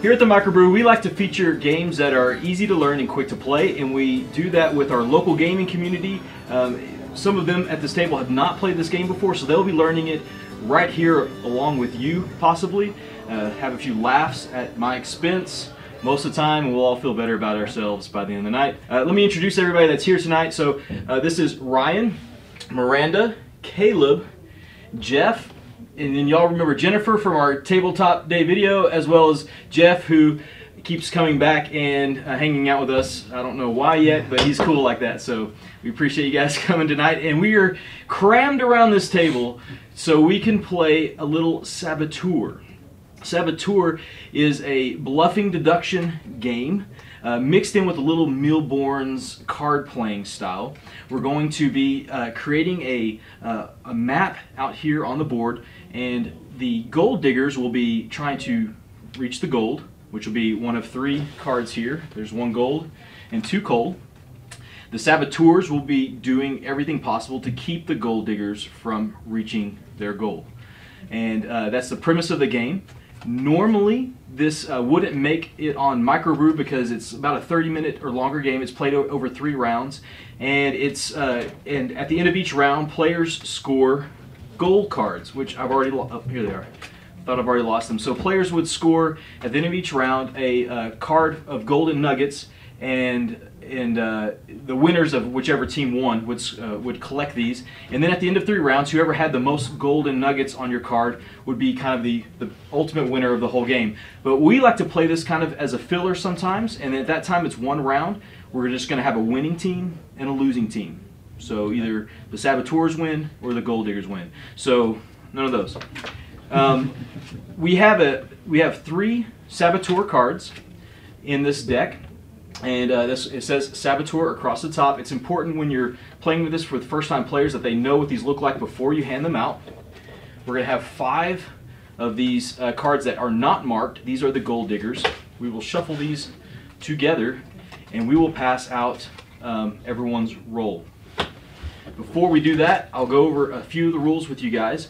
Here at the Microbrew, we like to feature games that are easy to learn and quick to play, and we do that with our local gaming community. Some of them at this table have not played this game before, so they'll be learning it right here along with you, possibly. Have a few laughs at my expense most of the time, and we'll all feel better about ourselves by the end of the night. Let me introduce everybody that's here tonight. So this is Ryan, Miranda, Caleb, Jeff, and then y'all remember Jennifer from our Tabletop Day video, as well as Jeff, who keeps coming back and hanging out with us. I don't know why yet, but he's cool like that. So we appreciate you guys coming tonight. And we are crammed around this table so we can play a little Saboteur. Saboteur is a bluffing deduction game mixed in with a little Milborn's card playing style. We're going to be creating a map out here on the board, and the gold diggers will be trying to reach the gold, which will be one of 3 cards here. There's 1 gold and 2 coal. The Saboteurs will be doing everything possible to keep the gold diggers from reaching their goal. And that's the premise of the game. Normally, this wouldn't make it on Microbrew because it's about a 30-minute or longer game. It's played over 3 rounds, and and at the end of each round, players score gold cards, which I've already here they are. Thought I've already lost them. So players would score at the end of each round a card of golden nuggets, and the winners of whichever team won would collect these, and then at the end of 3 rounds, whoever had the most golden nuggets on your card would be kind of the ultimate winner of the whole game. But we like to play this kind of as a filler sometimes, and at that time it's 1 round. We're just going to have a winning team and a losing team. So either the Saboteurs win or the gold diggers win. So none of those. We have 3 Saboteur cards in this deck. And it says Saboteur across the top. It's important when you're playing with this for the first time players that they know what these look like before you hand them out. We're going to have 5 of these cards that are not marked. These are the gold diggers. We will shuffle these together and we will pass out everyone's roll. Before we do that, I'll go over a few of the rules with you guys.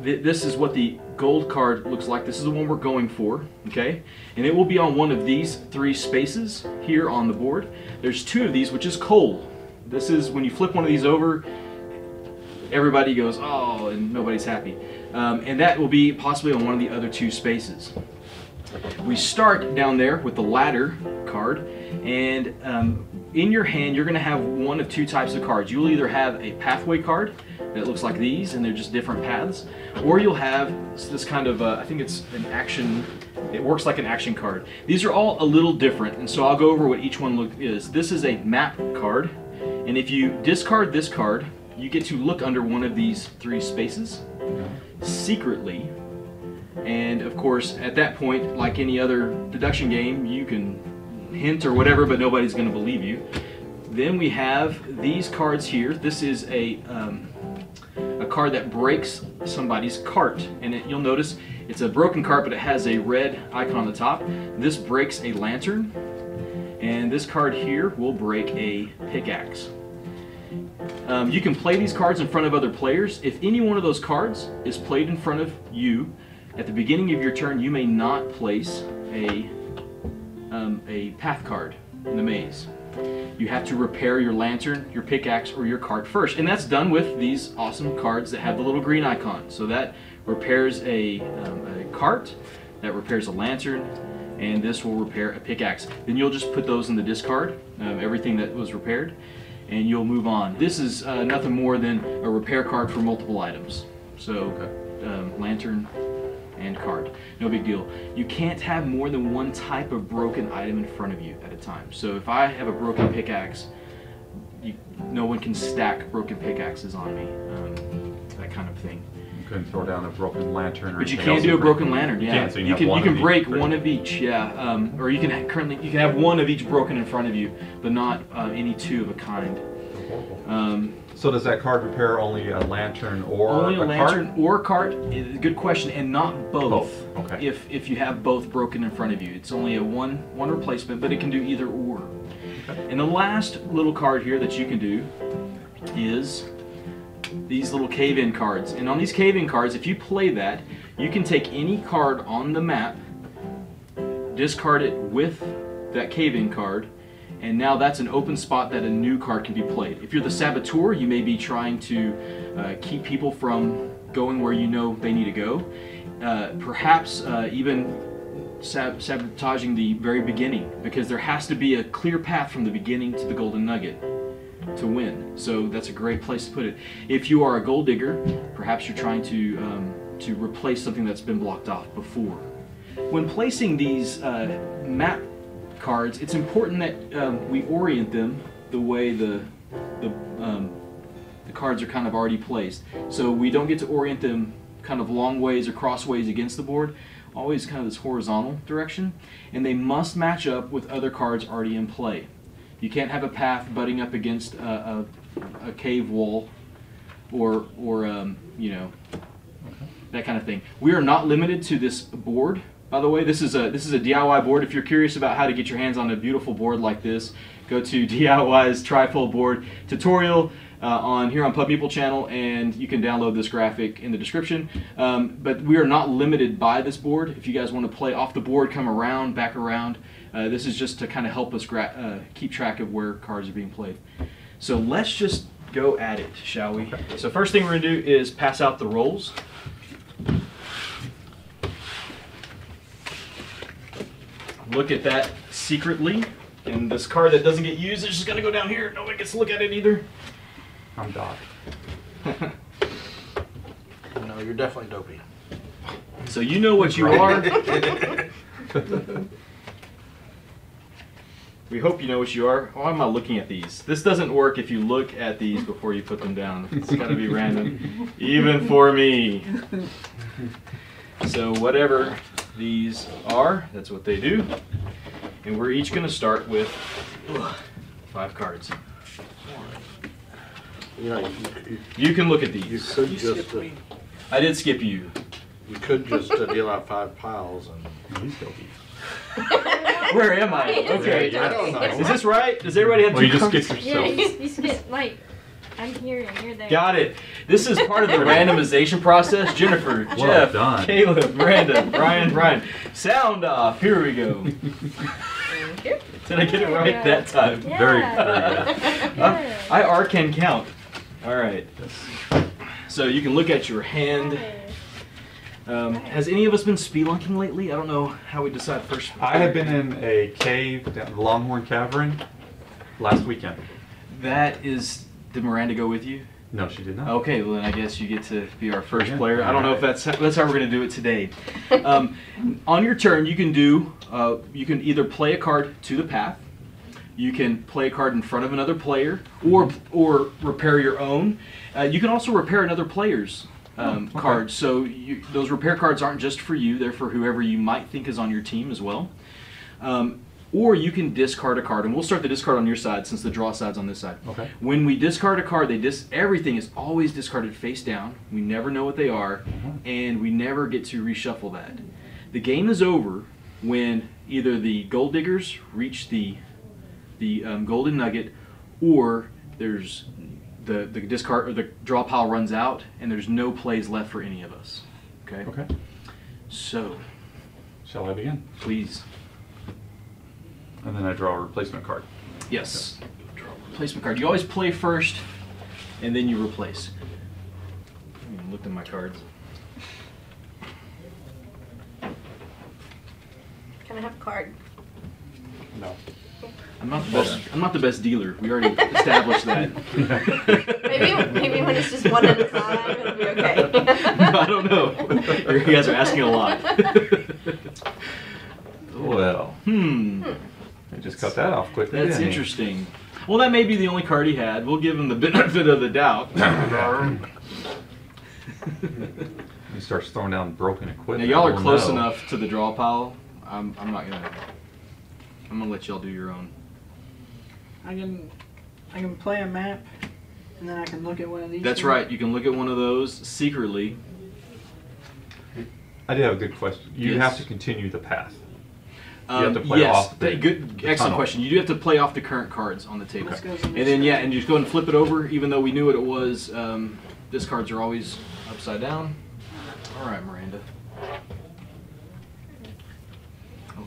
This is what the gold card looks like. This is the one we're going for, okay? And it will be on one of these 3 spaces here on the board. There's 2 of these, which is coal. This is when you flip one of these over, everybody goes, oh, and nobody's happy. And that will be possibly on one of the other 2 spaces. We start down there with the ladder card, and in your hand you're going to have one of 2 types of cards. You'll either have a pathway card that looks like these, and they're just different paths, or you'll have this kind of, I think it's an action, it works like an action card. These are all a little different, and so I'll go over what each one is. This is a map card, and if you discard this card, you get to look under one of these 3 spaces secretly. And of course, at that point, like any other deduction game, you can hint or whatever, but nobody's going to believe you. Then we have these cards here. This is a card that breaks somebody's cart, and you'll notice it's a broken cart, but it has a red icon on the top. This breaks a lantern, and this card here will break a pickaxe. You can play these cards in front of other players. If any one of those cards is played in front of you, at the beginning of your turn, you may not place a path card in the maze. You have to repair your lantern, your pickaxe, or your cart first. And that's done with these awesome cards that have the little green icon. So that repairs a cart, that repairs a lantern, and this will repair a pickaxe. Then you'll just put those in the discard, everything that was repaired, and you'll move on. This is nothing more than a repair card for multiple items. So lantern and card, no big deal. You can't have more than 1 type of broken item in front of you at a time. So if I have a broken pickaxe, no one can stack broken pickaxes on me, that kind of thing. You couldn't throw down a broken lantern, or but you can do a broken lantern. Yeah, so you can break one of each. Yeah, or you can have 1 of each broken in front of you, but not any 2 of a kind. So does that card repair only a lantern or only a lantern cart? or a cart? Good question, and not both. Okay. If you have both broken in front of you, it's only a one replacement, but it can do either or. Okay. And the last little card here that you can do is these little cave-in cards. And on these cave-in cards, if you play that, you can take any card on the map discard it with that cave-in card, and now that's an open spot that a new card can be played. If you're the Saboteur, you may be trying to keep people from going where you know they need to go. Perhaps even sabotaging the very beginning, because there has to be a clear path from the beginning to the golden nugget to win. So that's a great place to put it. If you are a gold digger, perhaps you're trying to replace something that's been blocked off before. When placing these map cards, it's important that we orient them the way the cards are kind of already placed. So we don't get to orient them kind of long ways or crossways against the board, always kind of this horizontal direction, and they must match up with other cards already in play. You can't have a path butting up against a cave wall or you know, that kind of thing. We are not limited to this board. By the way, this is a DIY board. If you're curious about how to get your hands on a beautiful board like this, go to DIY's trifold board tutorial here on Pub Meeple channel, and you can download this graphic in the description. But we are not limited by this board. If you guys want to play off the board, come around, back around. This is just to kind of help us keep track of where cards are being played. So let's just go at it, shall we? Okay. So first thing we're going to do is pass out the rolls. Look at that secretly, and this card that doesn't get used is just going to go down here. Nobody gets to look at it either. I'm Doc. No, you're definitely dopey. So you know what you are. We hope you know what you are. Why am I looking at these? This doesn't work if you look at these before you put them down. It's got to be random, even for me. So whatever these are, that's what they do. And we're each going to start with 5 cards. You know, you can look at these. you could just I did skip you. you could just deal out 5 piles and He's dopey. Where am I? Okay. I don't know. Is this right? Does everybody have Well, two you just cards? skipped Yeah, yourself. you skip, like, I'm here and you're there. Got it. This is part of the randomization process. Jennifer, Well Jeff, done. Caleb, Miranda, Brian. Sound off. Here we go. Here. Did I get it right that time? Yeah. Very good. Yeah. I can count. All right. So you can look at your hand. Has any of us been spelunking lately? I don't know how we decide first. I have been in a cave down the Longhorn Cavern last weekend. Did Miranda go with you? No, she did not. Okay, well then I guess you get to be our first Yeah. player. I don't know if that's how we're going to do it today. On your turn, you can you can either play a card to the path, you can play a card in front of another player, or repair your own. You can also repair another player's cards. So those repair cards aren't just for you; they're for whoever you might think is on your team as well. Or you can discard a card, and we'll start the discard on your side since the draw side's on this side. Okay. When we discard a card, everything is always discarded face down. We never know what they are, and we never get to reshuffle that. The game is over when either the gold diggers reach the golden nugget, or there's the discard or the draw pile runs out, and there's no plays left for any of us. Okay. Okay. So, Shall I begin? please. And then I draw a replacement card. Yes. Draw a replacement card. You always play first, and then you replace. I haven't looked at my cards. Can I have a card? no. I'm not the best dealer. We already established that. Maybe when it's just one at a time, it'll be okay. No, I don't know. You guys are asking a lot. Well, I just cut that off quickly. That's didn't he? interesting. Well, that may be the only card he had. We'll give him the benefit of the doubt. He starts throwing down broken Now, equipment. y'all are Oh, close no. enough to the draw pile. I'm gonna let y'all do your own. I can play a map, and then I can look at one of these. That's two. right. You can look at one of those secretly. I did have a good question. You Yes. have to continue the path. You have to play yes, off the excellent tunnel. question. You do have to play off the current cards on the table, This goes on and this then side. and you just go and flip it over. Even though we knew what it was, this cards are always upside down. All right, Miranda.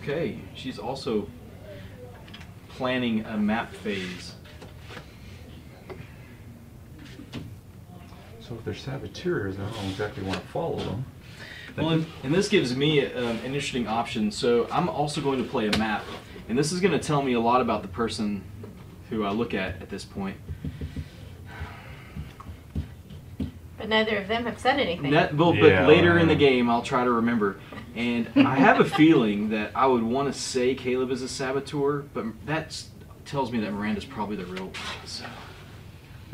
Okay, she's also planning a map phase. So if they're saboteurs, I don't exactly want to follow them. Well, and this gives me an interesting option. So I'm also going to play a map, and this is going to tell me a lot about the person who I look at this point. But neither of them have said anything. But Yeah, later in the game, I'll try to remember. And I have a feeling that I would want to say Caleb is a saboteur, but that tells me that Miranda's probably the real one. So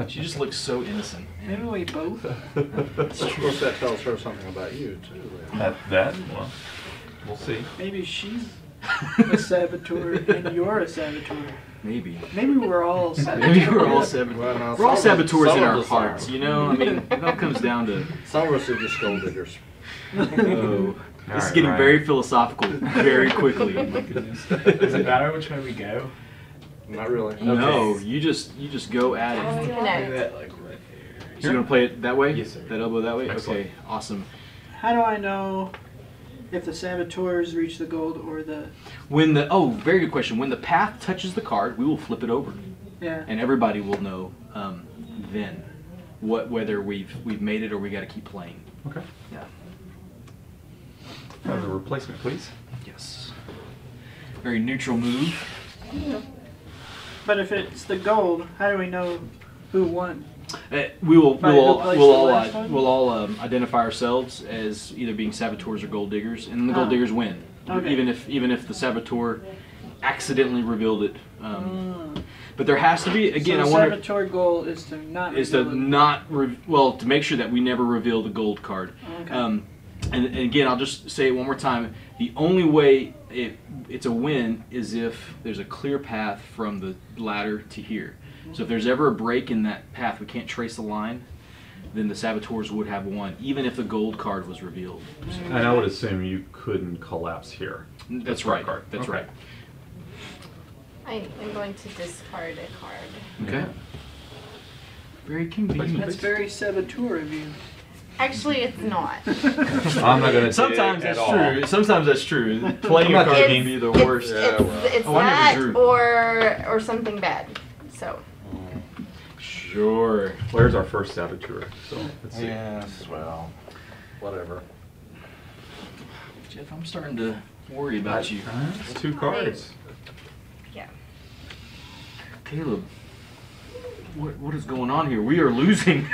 she just looks so innocent. Maybe we both. Of course, that tells her something about you, too. then. Well, we'll see. Maybe she's a saboteur and you're a saboteur. Maybe. Maybe we're all saboteurs. Maybe we're all saboteurs. Well, no, We're all some of saboteurs in our us hearts, are. you know? I mean, it all comes down to... Some of us are just gold diggers. Oh, this is Alright, getting Ryan. very philosophical very quickly. Oh my goodness. Does it matter which way we go? Not really. No, you just go at Oh, it. you know. Like right So you're gonna play it that way? Yes, sir. That elbow that way? Excellent. Okay, awesome. How do I know if the saboteurs reach the gold or the... Very good question. When the path touches the card, we will flip it over, Yeah. and everybody will know then whether we've made it or we got to keep playing. Okay. Yeah. Have the replacement, please. Yes. Very neutral move. But if it's the gold, how do we know who won? We'll By who placed the last one? identify ourselves as either being saboteurs or gold diggers, and the gold Oh. diggers win. Okay. Even if the saboteur accidentally revealed it. But there has to be again. So I the wonder saboteur goal is to not is to reveal it. not to make sure that we never reveal the gold card. Okay. And again, I'll just say it one more time. The only way it's a win is if there's a clear path from the ladder to here. So if there's ever a break in that path, we can't trace the line, then the saboteurs would have won, even if the gold card was revealed. And I would assume you couldn't collapse here. That's right. card. That's Okay. right. I'm going to discard a card. Okay. Very convenient. That's very saboteur of you. Actually, it's not. I'm not going to Sometimes that's true. Sometimes that's true. Playing I'm a not card digging. can be the It's- worst. Yeah, well. It's Oh, I never that drew. or something bad. So Sure. Where's our first saboteur? So let's see. Yes, well, whatever. Jeff, I'm starting to worry about you. It's 2 cards. yeah. Caleb, what is going on here? We are losing.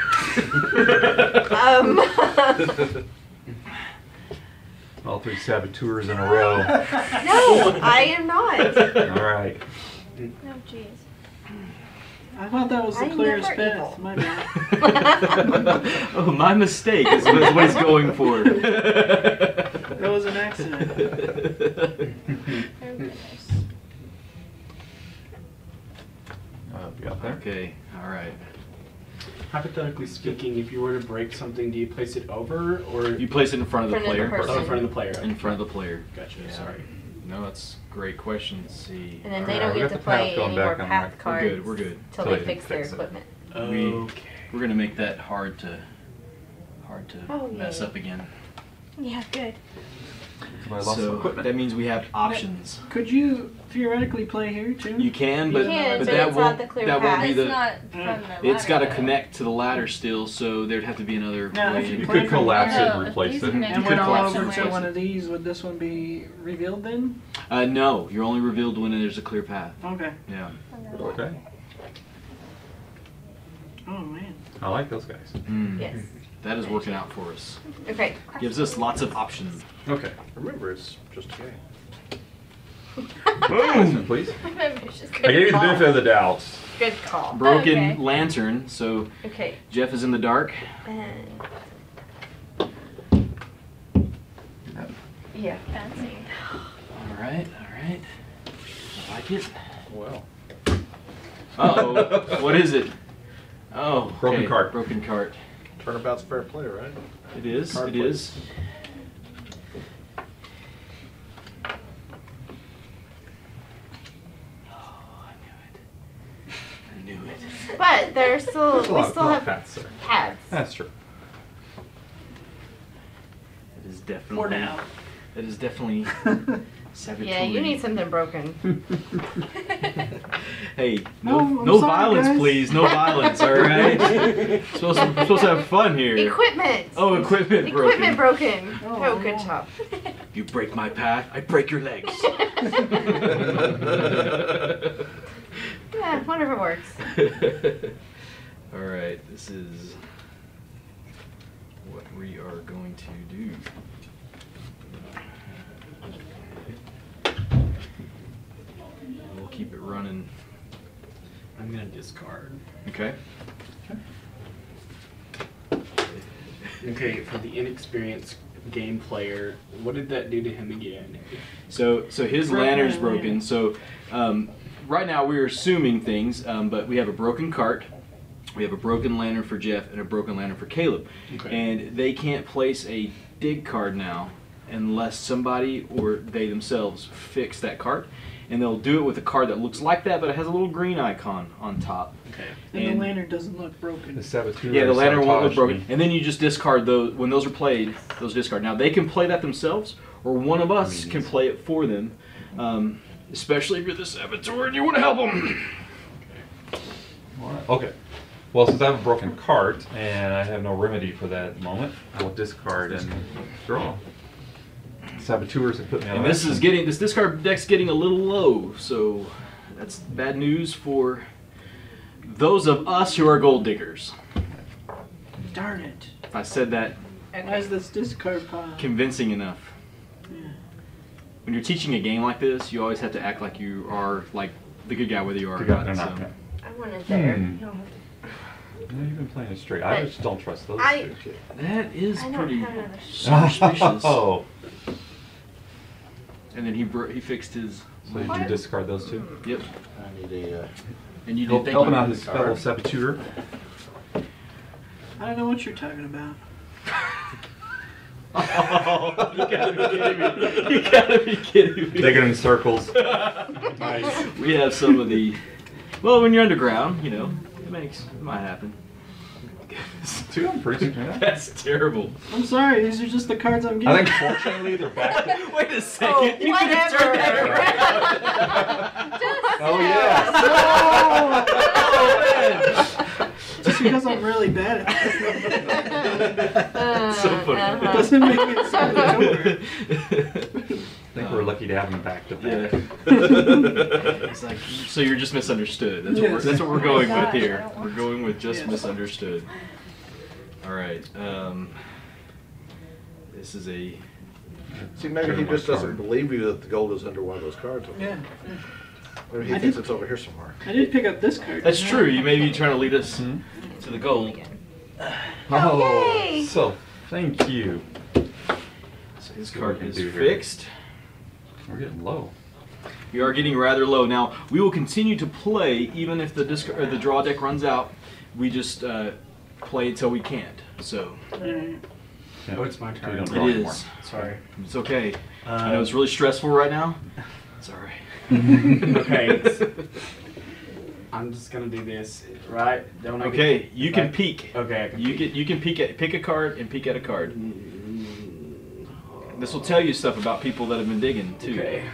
All 3 saboteurs in a row. No, I am not. All right. No, jeez. I thought that was the I'm clearest never path. evil. My bad. Oh, my mistake is what he's going for. That was an accident. Oh, goodness. You got there? Okay, all right. Hypothetically speaking, if you were to break something, do you place it over or You place it in front of the In front of the player. person. in front of the player? In front of the player. Gotcha. Yeah. Sorry. No, that's a great question. Let's see. And then All they right, don't we get got to the play path going any more back on path right. cards We're good. till Till they they fix their fix it. equipment. Okay. We're gonna make that hard to Oh, mess yay. up again. Yeah, good. I lost some So equipment. that means we have options. Could you theoretically play here too? You can, but You can, but that it's won't not the clear that won't path. be It's the. not from the It's got to ladder. connect to the ladder still, so there'd have to be another Now, way. if You you could collapse it No, and replace these it. connect And You went could all collapse over it. to one of these, would this one be revealed then? No, you're only revealed when there's a clear path. Okay. Yeah. Okay. Oh man. I like those guys. Yes. That is working out for us. Okay. Gives us lots of options. Okay. Remember, it's just a game. Boom, please. It's just I gave you the call. benefit of the doubt. Good call. Broken Okay. lantern, so Okay. Jeff is in the dark. And yeah, fancy. All right. I like it. Well, Uh-oh. What is it? Oh, okay. Broken cart. Broken cart. turnabout's fair play, right? It is. Card It play. is. Oh, I knew it. But there's still There's a we lot still of have paths there. paths. That's true. It is definitely. For now. That is definitely Saboteur. Yeah, you need something broken. Hey, Oh, I'm no sorry, violence, guys. please. No violence, all right? We're supposed to have fun here. Equipment. Oh, equipment broken. Equipment broken. Oh, Oh, good no. job. You break my path, I break your legs. Yeah, wonder if it works. All right, this is what we are going to do. We'll keep it running. I'm gonna discard. Okay. Okay, for the inexperienced game player, what did that do to him again? So his Broke lantern's my broken. lantern. So right now we're assuming things, but we have a broken cart, we have a broken lantern for Jeff, and a broken lantern for Caleb. Okay. And they can't place a dig card now unless somebody or they themselves fix that cart. And they'll do it with a card that looks like that, but it has a little green icon on top. Okay. And And- the lantern doesn't look broken. The Saboteur. Yeah, the lantern won't look sabotaged broken. me. And then you just discard those. When those are played, those discard. Now, they can play that themselves, or one of us can play it for them. Especially if you're the Saboteur and you want to help them. Alright, okay. Well, since I have a broken cart and I have no remedy for that at the moment, I will discard and draw. Saboteurs have put me on And this discard deck's getting a little low, so that's bad news for those of us who are gold diggers. Darn it. If I said that Why is this discard pile? convincing enough. Yeah. When you're teaching a game like this, you always have to act like you are like the good guy, whether you are or Good guy, not. they're not. So. I wanted there. Hmm. No. No, you've been playing it straight. I But just don't trust those I- two. That is I don't pretty have another suspicious. Oh, And then he fixed his. so did you discard those two? Yep. I need a, And you did Help, thank helping you. out his fellow Saboteur. I don't know what you're talking about. Oh, you gotta be kidding me! You gotta be kidding me! Digging in circles. Nice. We have some of the. Well, when you're underground, you know, it might happen. Two of them pretty yeah. That's terrible. I'm sorry, these are just the cards I'm I getting. think fortunately they're back to... Wait a second. Oh, you could have turned that around. Oh, yeah. Oh, Just because I'm really bad at it. So funny. It doesn't make it Saboteur. I think we're lucky to have them back to back. Yeah. It's like, so you're just misunderstood. Yes. That's what we're going with gosh, I here. don't want We're going with just Yes. misunderstood. All right. This is a. see, maybe he just doesn't believe you that the gold is under one of those cards. Yeah. Maybe he I thinks did- it's over here somewhere. I did pick up this card. That's true. You may be trying to lead us Hmm? to the gold. Oh, Yay. so thank you. So his See what we card can is do here. fixed. We're getting low. We are getting rather low. Now, we will continue to play even if the draw deck runs out. We just play until we can't. So, Alright. Oh, it's my We turn. don't it draw anymore. is. Sorry. It's okay. I know it's really stressful right now. It's all right. Okay. I'm just gonna do this, right? Don't I get- Okay, you can right? peek. Okay, I can You peek. can pick a card and peek at a card. This will tell you stuff about people that have been digging too. Okay.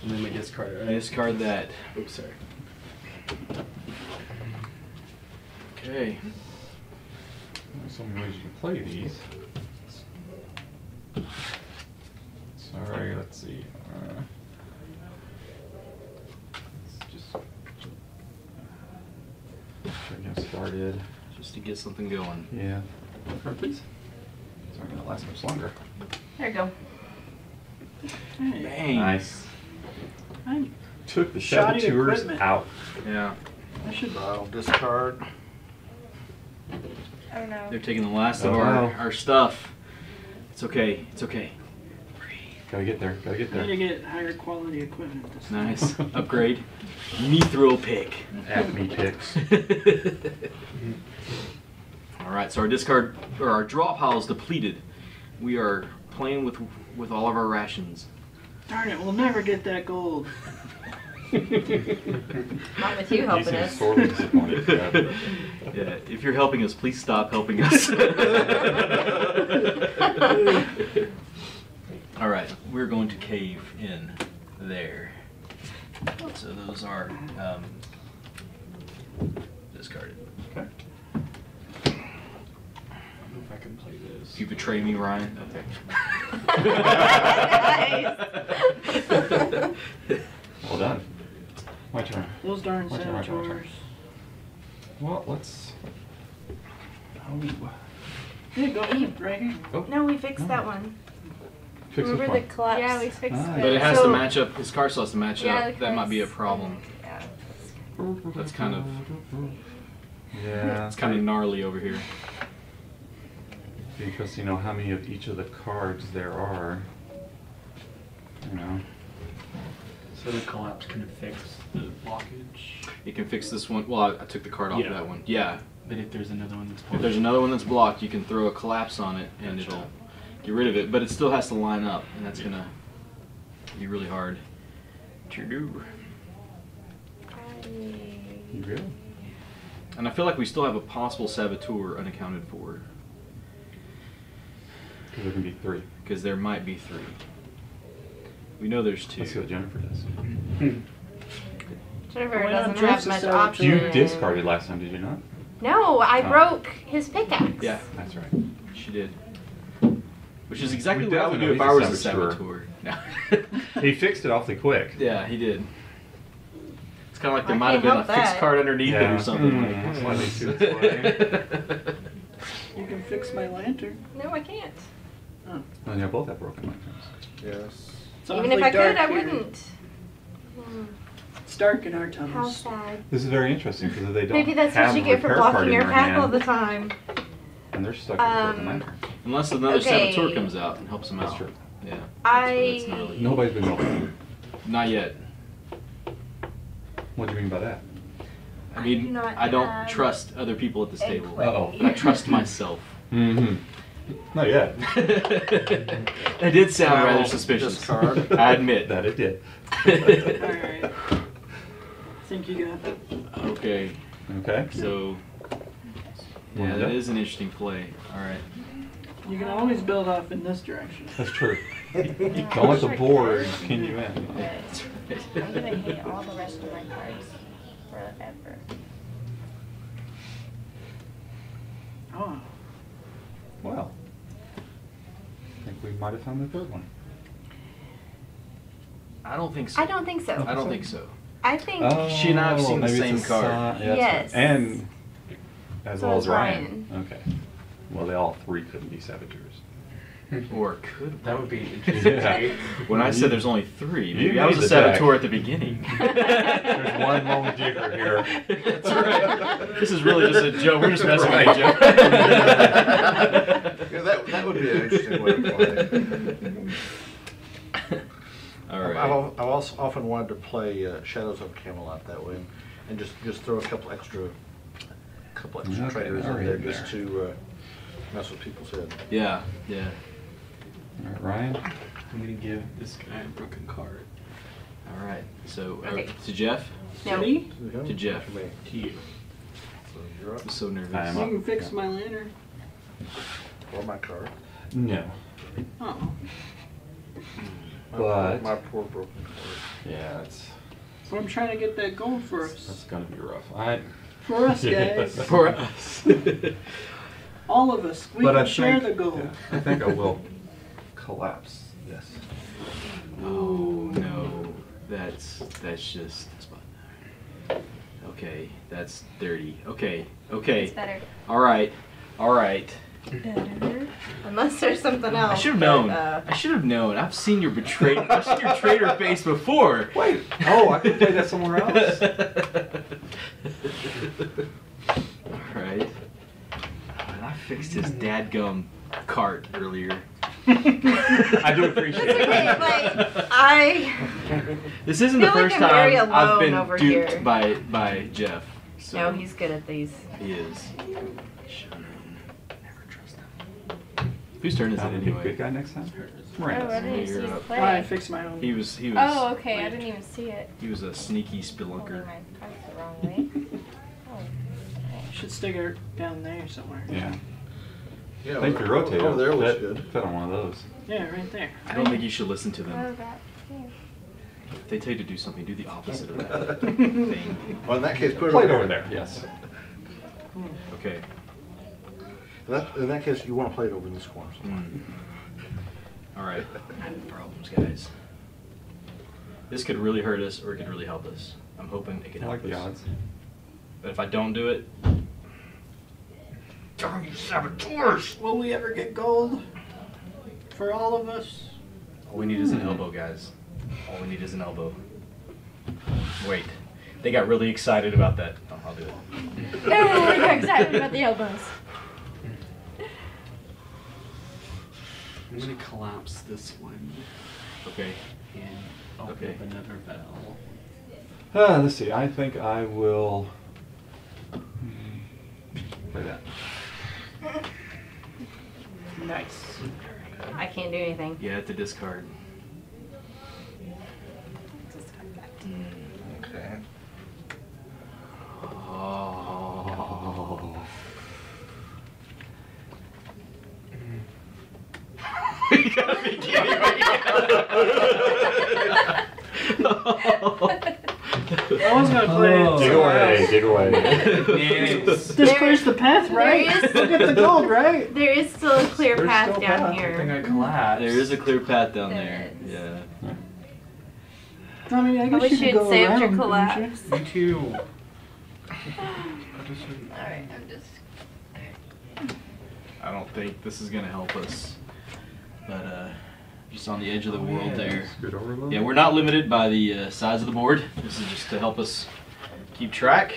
And then we discard it, right? Discard that. Oops, sorry. Okay. There's so many ways you can play these. Sorry, let's see. Let's just try to get started. Just to get something going. Yeah. One card, please. It's not gonna last much longer. There you go. Hey, Bang. Nice. I Took the Shoddy saboteurs equipment. out. Yeah. should. I'll discard. Oh no. They're taking the last of Oh, no. our stuff. It's okay. It's okay. Gotta get there. Gotta get I need to there. get higher quality equipment this time. Nice. Upgrade. Mithril pick. Acme picks. All right, so our discard or our draw pile is depleted. We are playing with all of our rations. Darn it, we'll never get that gold. Not with you You helping seem us. sorely disappointed. Yeah, if you're helping us, please stop helping us. All right, we're going to cave in there. So those are discarded. Okay. I don't know if I can play this. You betray me, Ryan. Okay. Well done. My turn. Those darn My turn, my turn, my turn. Saboteurs. Well, let's. Oh. Yeah, go ahead, right here. No, we fixed that one. Fix Remember this the one. collapse? Yeah, we fixed Ah. it. But it has to So- match up. His card still has to match Yeah, up. That might be a problem. Yeah. That's kind of Yeah. it's kind of gnarly over here. Be interesting to know how many of each of the cards there are. You know. So the collapse can fix the blockage. You can fix this one. Well, I took the card off Yeah. of that one. Yeah. But if there's another one that's If there's another one that's blocked, you can throw a collapse on it and Gotcha. it'll get rid of it. But it still has to line up, and that's gonna be really hard to do. You really? And I feel like we still have a possible Saboteur unaccounted for, Because there can be 3. because there might be 3. We know there's 2. Let's see what Jennifer does. Jennifer Why not doesn't dress have the much Saboteur? option. You discarded last time, did you not? No, I Oh. broke his pickaxe. Yeah, That's right. she did. Which is exactly We what I would do if definitely I was a Saboteur. Saboteur. No. He fixed it awfully quick. Yeah, he did. It's kind of like there I might have been can't a help fixed that. card underneath it Yeah. or something. Mm, Like, slightly too explained. You can fix my lantern. No, I can't. Oh. Well, you both have broken lanterns. Yes. It's Even if awfully I could, dark I here. wouldn't. Hmm. It's dark in our How tunnels. sad. This is very interesting because if they don't Maybe that's have what you a get for repair card blocking in your their path hand, all the time. and they're stuck with a broken lantern. Unless another Okay. Saboteur comes out and helps them That's out. true. Yeah. I- gnarly. Nobody's been helping. Not yet. What do you mean by that? I mean, do not I don't have trust other people at this a table. play. Uh-oh. I trust myself. Mm-hmm. Not yet. That did sound Now, rather suspicious. discard. I admit. That it did. Alright. Think you got it. Okay, Okay. so yeah, Wanna that go? is an interesting play. All right. You can always build off in this direction. That's true. Don't let the board pin you in. That's right. I'm gonna hate all the rest of my cards forever. Oh. Well, I think we might have found the third one. I don't think so. I don't think so. I don't think so. I think She and I have seen the maybe same it's a card. sign- yeah, that's Yes. right. And as So well is as Ryan. Okay. Well, they all 3 couldn't be saboteurs. Or could That would be interesting. Yeah. When I said there's only 3, You maybe I was made a the deck. Saboteur at the beginning. There's one lone jigger here. That's right. This is really just a joke. We're just messing with you, Joe. Yeah, that would be an interesting way to play. All I've right. also often wanted to play Shadows of Camelot that way, and just throw a couple extra Okay, traders now in we're there just there. to mess with people's head. Yeah, yeah. All right, Ryan. I'm gonna give this guy a broken card. All right. So Okay. to Jeff. no. Me? To Jeff. Me. To you. So you're up. I'm so nervous. I am You up. can fix my lantern. Or my card. No. Oh. But- My poor broken card. Yeah, that's So I'm trying to get that gold for us. gonna be rough. For us, guys. Yes. For us. All of us. We But I can share think- the gold. yeah, I think I will collapse this. Oh no, that's just. Okay, that's dirty. Okay, okay. It's better. All right, all right. Better. Unless there's something else. I should have but, known. I should have known. I've seen your I've seen your traitor face before. Wait. Oh, I could play that somewhere else. All right. And I fixed his dadgum cart earlier. I do appreciate It's okay, it. like, I. This isn't the feel like first I'm very time I've been alone over duped here. by Jeff. So No, he's good at these. he is. Should have known. Never trust him. Whose turn is it I'll be a good anyway? guy next time. Oh, I Right. didn't see You're you up. play. I fixed my own. He was. Oh, okay. I didn't even see it. He was a sneaky Holding spelunker. my cards the wrong way. Oh. Should stick it down there somewhere. Yeah. Yeah, Thank you, rotator. over there looks Fit- good. Fit on one of those. Yeah, right there. I don't think you should listen to What them. about here? If they tell you to do something, do the opposite of that thing. Well, in that case, put it Play it over over there. Yes. Okay. In that case, you want to play it over in this corner. All right. I have problems, guys. This could really hurt us, or it could really help us. I'm hoping it can I help like the us. odds. But if I don't do it, darn you, saboteurs! Will we ever get gold for all of us? All we need is an elbow, guys. All we need is an elbow. Wait. They got really excited about that. Oh, I'll do it. No, I got excited about the elbows. I'm gonna collapse this one Okay. and open Okay. up another valve. Let's see. I think I will play that. Nice. I can't do anything. You have to discard. Okay. Oh. You gotta be kidding me. I was gonna play it. Dig away. Dig away. Yes. This clears the path, right? There is- Look at the gold, right? There is still a clear There's path still a down path. I think I here. collapsed. There is a clear path down There there. is. Yeah. I mean, I guess wish you could you'd go saved around, your couldn't collapse. Me too. Alright, I'm just. I don't think this is gonna help us. But just on the edge of the world there. Good overload. Yeah, we're not limited by the size of the board. This is just to help us keep track.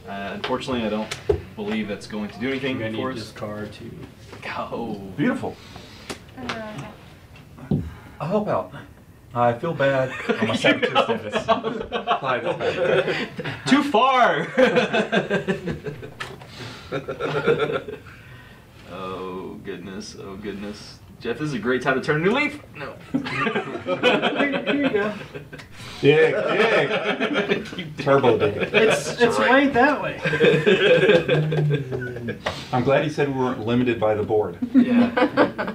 Unfortunately, I don't believe that's going to do anything I'm gonna for need us. this card too. Oh. Beautiful. I'll help out. I feel bad. I'm a saboteur status. Apply this back. Too far! Oh goodness, oh goodness. Jeff, this is a great time to turn a new leaf. No. Here you go. Dig. Dig. Turbo dig. It's right that way. I'm glad he said we weren't limited by the board. Yeah.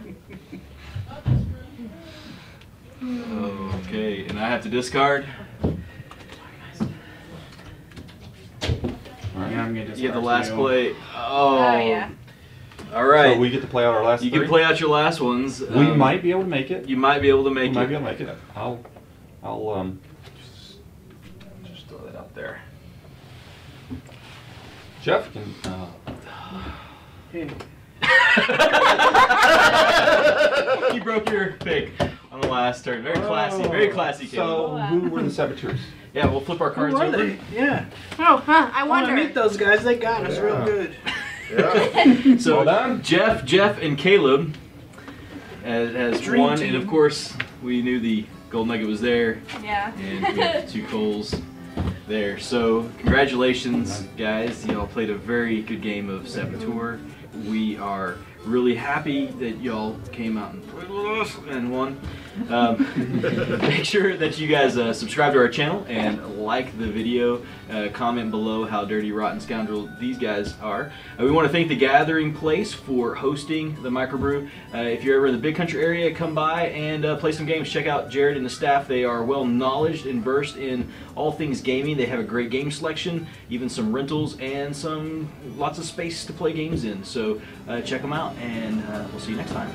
Okay, and I have to discard. Yeah, I'm gonna You get the discard last two. play. Oh. Oh, yeah. All right. So we get to play out our last You three? can play out your last ones. We might be able to make it. You might be able to We make might it. be able to make it. I'll just throw that out there. Jeff can. Here. You broke your pick on the last turn. Very classy. Very classy. So Caleb. who were the saboteurs? Yeah, we'll flip our Who cards are over. they? Yeah. Oh, huh, I I want to wonder. meet those guys. They got us real Yeah. good. Yeah. So Well done. Jeff, and Caleb has Dream one, team. and of course we knew the gold nugget was there, Yeah. and we have 2 coals there. So congratulations, guys! Y'all played a very good game of Saboteur. We are really happy that y'all came out and played with us and won. Make sure that you guys subscribe to our channel and like the video. Comment below how dirty, rotten scoundrel these guys are. We want to thank the Gathering Place for hosting the Microbrew. If you're ever in the Big Country area, come by and play some games. Check out Jared and the staff. They are well knowledged and versed in all things gaming. They have a great game selection, even some rentals, and lots of space to play games in. So check them out, and we'll see you next time.